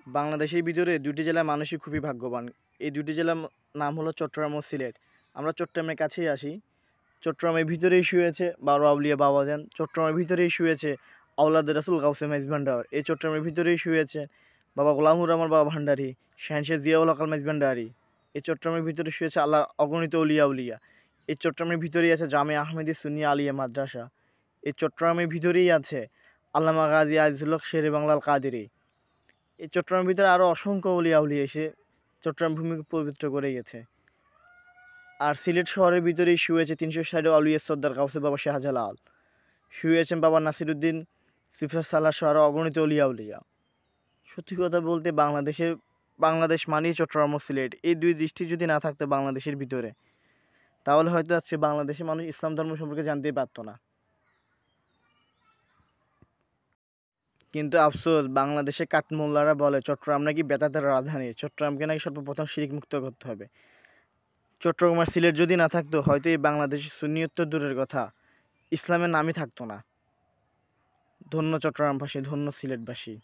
বাংলাদেশের ভিতরে দুটি জেলার মানুষই খুবই ভাগ্যবান। এই দুটি জেলার নাম হলো চট্টগ্রাম ও সিলেট। আমরা চট্টগ্রামের কাছেই আসি। চট্টগ্রামের ভিতরেই শুয়েছে বারো আউলিয়া বাবাজান। চট্টগ্রামের ভিতরেই শুয়েছে আওলাদ রাসুল গাউসে মেজবান্ডার। এই চট্টগ্রামের ভিতরেই শুয়েছে বাবা গোলামুর রহমান বাবা ভান্ডারী, শাহেনশাহ জিয়াউল হক মেজবান্ডারী। এই চট্টগ্রামের ভিতরে শুয়েছে আল্লাহ অগণিত উলিয়া উলিয়া। এই চট্টগ্রামের ভিতরেই আছে জামে আহমেদী সুন্নি আলিয়া মাদ্রাসা। এই চট্টগ্রামের ভিতরেই আছে আল্লামা গাজী আজিজুল হক শেরে বাংলাল কাদেরী। এই চট্টগ্রামের ভিতরে আরও অসংখ্য অলিয়া উলিয়া এসে চট্টগ্রাম ভূমিকে পবিত্র করে গেছে। আর সিলেট শহরের ভিতরেই শুয়েছে 360 আউলিয়া সর্দার গাউসে বাবা শাহজালাল, শুয়েছেন বাবা নাসিরুদ্দিন সিফাত সালাহ সহ আরও অগণিত অলিয়া উলিয়া। সত্যি কথা বলতে বাংলাদেশ মানেই চট্টগ্রাম ও সিলেট। এই দুই দৃষ্টি যদি না থাকতো বাংলাদেশের ভিতরে, তাহলে হয়তো আজকে বাংলাদেশের মানুষ ইসলাম ধর্ম সম্পর্কে জানতেই পারতো না। কিন্তু আফসোস, বাংলাদেশে কাঠমোল্লারা বলে চট্টগ্রাম নাকি বেদাতের রাজধানী, চট্টগ্রামকে নাকি সর্বপ্রথম শিরক মুক্ত করতে হবে। চট্টগ্রাম আর সিলেট যদি না থাকতো, হয়তো এই বাংলাদেশে সুন্নিয়ত দূরের কথা, ইসলামের নামই থাকতো না। ধন্য চট্টগ্রামবাসী, ধন্য সিলেটবাসী।